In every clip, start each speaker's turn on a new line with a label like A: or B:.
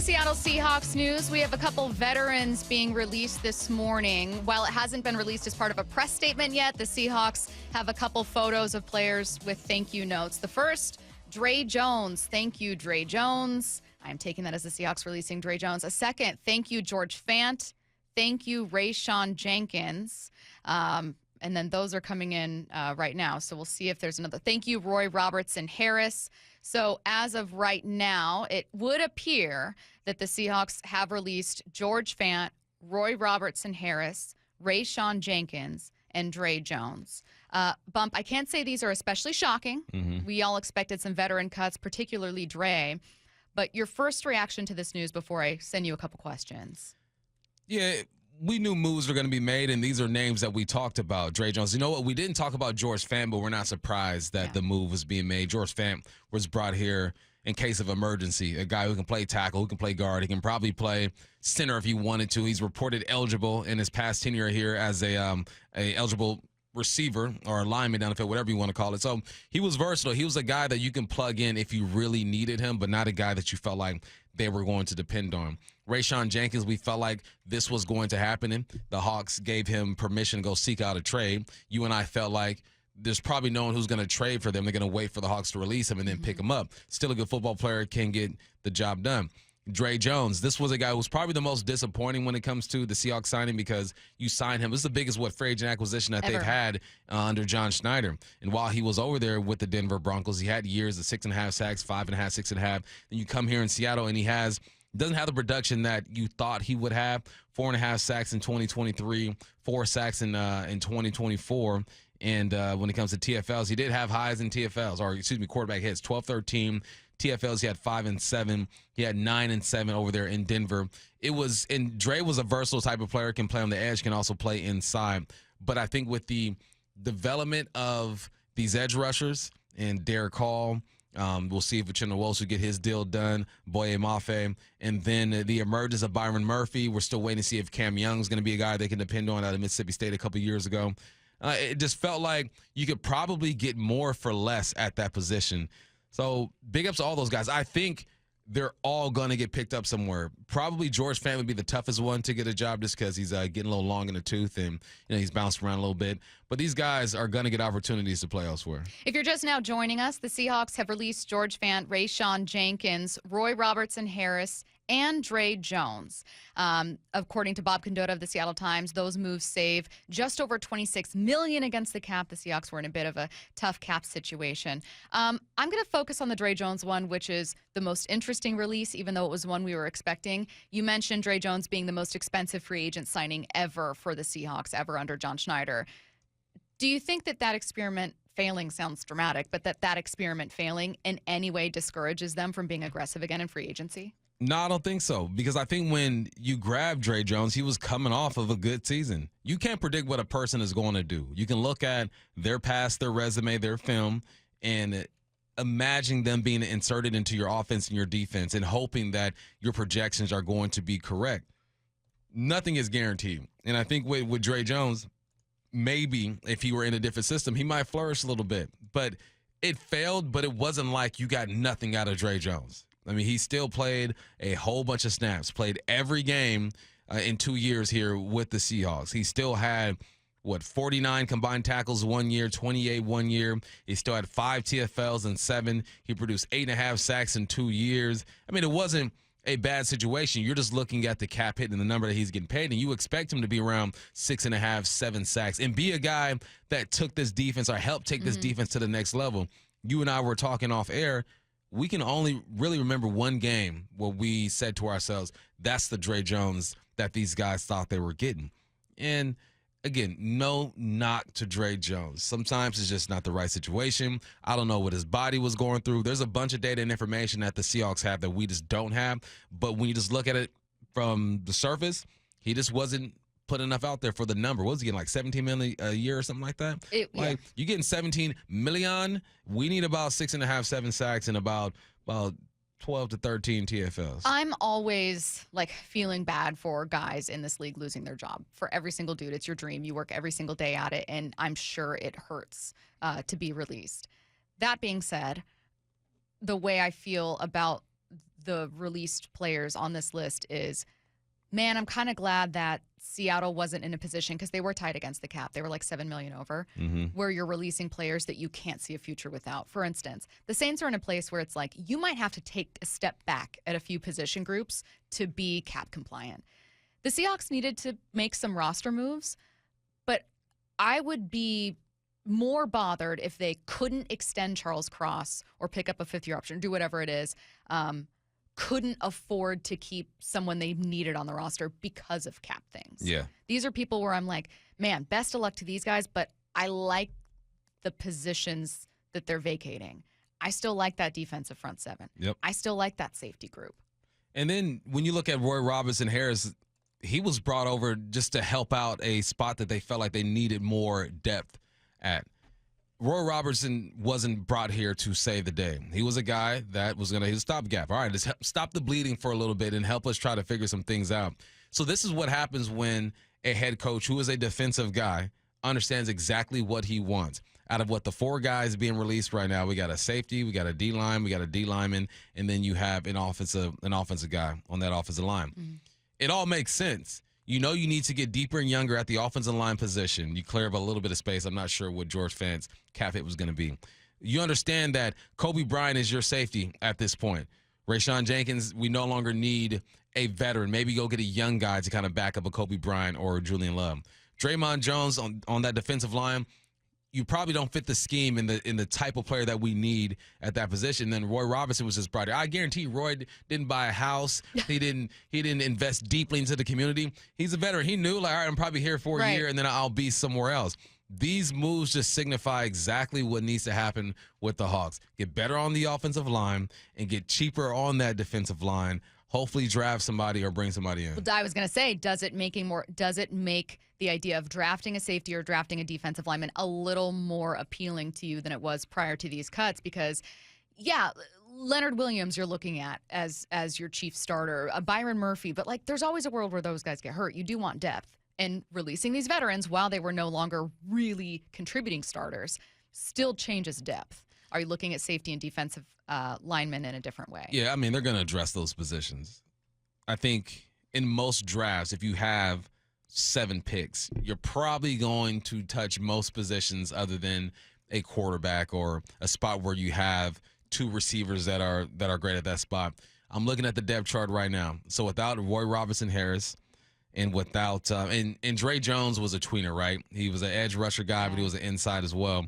A: Seattle Seahawks news, we have a couple veterans being released this morning. While it hasn't been released as part of a press statement yet, the Seahawks have a couple photos of players with thank you notes. The first, Dre Jones. Thank you, Dre Jones. I'm taking that as the Seahawks releasing Dre Jones. A second, thank you, George Fant. Thank you, Rayshawn Jenkins. And then those are coming in right now. So we'll see if there's another. Thank you, Robertson-Harris. So as of right now, it would appear that the Seahawks have released George Fant, Robertson-Harris, Rayshawn Jenkins, and Dre Jones. Bump, I can't say these are especially shocking. We all expected some veteran cuts, particularly Dre. But your first reaction to this news before I send you a couple questions.
B: Yeah, we knew moves were going to be made, and these are names that we talked about. Dre Jones. You know what? We didn't talk about George Fant, but we're not surprised that the move was being made. George Fant was brought here in case of emergency. A guy who can play tackle, who can play guard. He can probably play center if he wanted to. He's reported eligible in his past tenure here as a eligible receiver or lineman down the field, whatever you want to call it. So he was versatile. He was a guy that you can plug in if you really needed him, but not a guy that you felt like they were going to depend on. Rayshawn Jenkins, we felt like this was going to happen, and the Hawks gave him permission to go seek out a trade. You and I felt like there's probably no one who's going to trade for them. They're going to wait for the Hawks to release him and then pick him up. Still a good football player, can get the job done. Dre Jones, this was a guy who was probably the most disappointing when it comes to the Seahawks signing because you signed him. This is the biggest, free agent acquisition that they've had under John Schneider. And while he was over there with the Denver Broncos, he had years of 6.5 sacks, 5.5, 6.5. And you come here in Seattle and he doesn't have the production that you thought he would have. 4.5 sacks in 2023, 4 sacks in 2024. And when it comes to TFLs, he did have highs in TFLs, quarterback hits, 12-13. TFLs, he had 5 and 7. He had 9 and 7 over there in Denver. And Dre was a versatile type of player, can play on the edge, can also play inside. But I think with the development of these edge rushers and Derek Hall, we'll see if Uchenna Nwosu will get his deal done, Boye Mafe, and then the emergence of Byron Murphy. We're still waiting to see if Cam Young's going to be a guy they can depend on out of Mississippi State a couple years ago. It just felt like you could probably get more for less at that position. So big ups to all those guys. I think they're all going to get picked up somewhere. Probably George Fant would be the toughest one to get a job just because he's getting a little long in the tooth and he's bounced around a little bit. But these guys are going to get opportunities to play elsewhere.
A: If you're just now joining us, the Seahawks have released George Fant, Rayshawn Jenkins, Robertson-Harris, and Dre Jones. According to Bob Condotta of the Seattle Times, those moves save just over $26 million against the cap. The Seahawks were in a bit of a tough cap situation. I'm going to focus on the Dre Jones one, which is the most interesting release, even though it was one we were expecting. You mentioned Dre Jones being the most expensive free agent signing ever for the Seahawks, ever under John Schneider. Do you think that experiment failing sounds dramatic, but that experiment failing in any way discourages them from being aggressive again in free agency?
B: No, I don't think so, because I think when you grab Dre Jones, he was coming off of a good season. You can't predict what a person is going to do. You can look at their past, their resume, their film, and imagine them being inserted into your offense and your defense and hoping that your projections are going to be correct. Nothing is guaranteed. And I think with Dre Jones, maybe if he were in a different system, he might flourish a little bit. But it failed, but it wasn't like you got nothing out of Dre Jones. I mean, he still played a whole bunch of snaps, played every game in 2 years here with the Seahawks. He still had, 49 combined tackles 1 year, 28 1 year. He still had 5 TFLs and 7. He produced 8.5 sacks in 2 years. I mean, it wasn't a bad situation. You're just looking at the cap hit and the number that he's getting paid, and you expect him to be around 6.5, 7 sacks and be a guy that took this defense or helped take this defense to the next level. You and I were talking off air. We can only really remember one game where we said to ourselves, that's the Dre Jones that these guys thought they were getting. And again, no knock to Dre Jones. Sometimes it's just not the right situation. I don't know what his body was going through. There's a bunch of data and information that the Seahawks have that we just don't have. But when you just look at it from the surface, he just wasn't put enough out there for the number. What was he getting, like $17 million a year or something like that? You getting $17 million? We need about 6.5, 7 sacks and about 12 to 13 TFLs.
A: I'm always feeling bad for guys in this league losing their job. For every single dude, it's your dream. You work every single day at it, and I'm sure it hurts to be released. That being said, the way I feel about the released players on this list is, man, I'm kind of glad that Seattle wasn't in a position, because they were tied against the cap. They were like $7 million over, where you're releasing players that you can't see a future without. For instance, the Saints are in a place where it's like you might have to take a step back at a few position groups to be cap compliant. The Seahawks needed to make some roster moves, but I would be more bothered if they couldn't extend Charles Cross or pick up a fifth-year option, do whatever it is, couldn't afford to keep someone they needed on the roster because of cap things.
B: Yeah.
A: These are people where I'm like, man, best of luck to these guys, but I like the positions that they're vacating. I still like that defensive front seven.
B: Yep.
A: I still like that safety group.
B: And then when you look at Robertson-Harris, he was brought over just to help out a spot that they felt like they needed more depth at. Roy Robertson wasn't brought here to save the day. He was a guy that was going to hit a stopgap. All right, let's stop the bleeding for a little bit and help us try to figure some things out. So this is what happens when a head coach who is a defensive guy understands exactly what he wants. Out of what the four guys being released right now, we got a safety, we got a D-line, we got a D-lineman, and then you have an offensive guy on that offensive line. Mm-hmm. It all makes sense. You know you need to get deeper and younger at the offensive line position. You clear up a little bit of space. I'm not sure what George Fant's cap hit was going to be. You understand that Kobe Bryant is your safety at this point. Rayshawn Jenkins, we no longer need a veteran. Maybe go get a young guy to kind of back up a Kobe Bryant or Julian Love. Draymond Jones on that defensive line, you probably don't fit the scheme in the type of player that we need at that position. Then Roy Robertson was just brought here. I guarantee Roy didn't buy a house. He didn't invest deeply into the community. He's a veteran. He knew, like, all right, I'm probably here for a year and then I'll be somewhere else. These moves just signify exactly what needs to happen with the Hawks. Get better on the offensive line and get cheaper on that defensive line. Hopefully draft somebody or bring somebody in.
A: Well, I was going to say, does it make the idea of drafting a safety or drafting a defensive lineman a little more appealing to you than it was prior to these cuts? Because, yeah, Leonard Williams you're looking at as your chief starter, Byron Murphy, but, like, there's always a world where those guys get hurt. You do want depth. And releasing these veterans while they were no longer really contributing starters still changes depth. Are you looking at safety and defensive linemen in a different way?
B: Yeah, I mean, they're going to address those positions. I think in most drafts, if you have 7 picks, you're probably going to touch most positions other than a quarterback or a spot where you have 2 receivers that are great at that spot. I'm looking at the depth chart right now. So without Roy Robertson-Harris and without and Dre Jones was a tweener, right? He was an edge rusher guy, but he was an inside as well.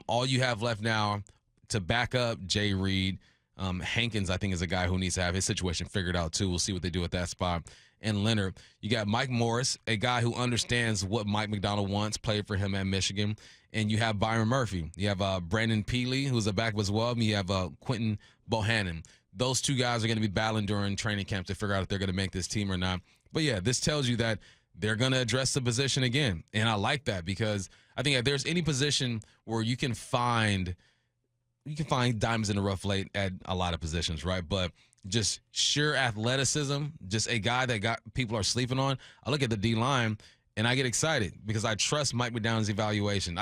B: All you have left now to back up Jay Reed, Hankins, I think, is a guy who needs to have his situation figured out, too. We'll see what they do at that spot. And Leonard, you got Mike Morris, a guy who understands what Mike McDonald wants, played for him at Michigan. And you have Byron Murphy. You have Brandon Peely, who's a backup as well. And you have Quentin Bohannon. Those 2 guys are going to be battling during training camp to figure out if they're going to make this team or not. But, yeah, this tells you that they're going to address the position again. And I like that because I think if there's any position where you can find diamonds in the rough late at a lot of positions, right? But just sheer athleticism, just a guy that people are sleeping on. I look at the D-line, and I get excited because I trust Mike McDonald's evaluation.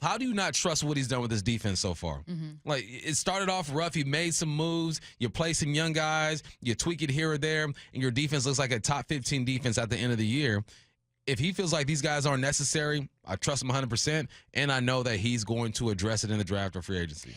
B: How do you not trust what he's done with his defense so far? Mm-hmm. Like, it started off rough. You made some moves. You play some young guys. You tweak it here or there, and your defense looks like a top 15 defense at the end of the year. If he feels like these guys aren't necessary, I trust him 100%, and I know that he's going to address it in the draft or free agency.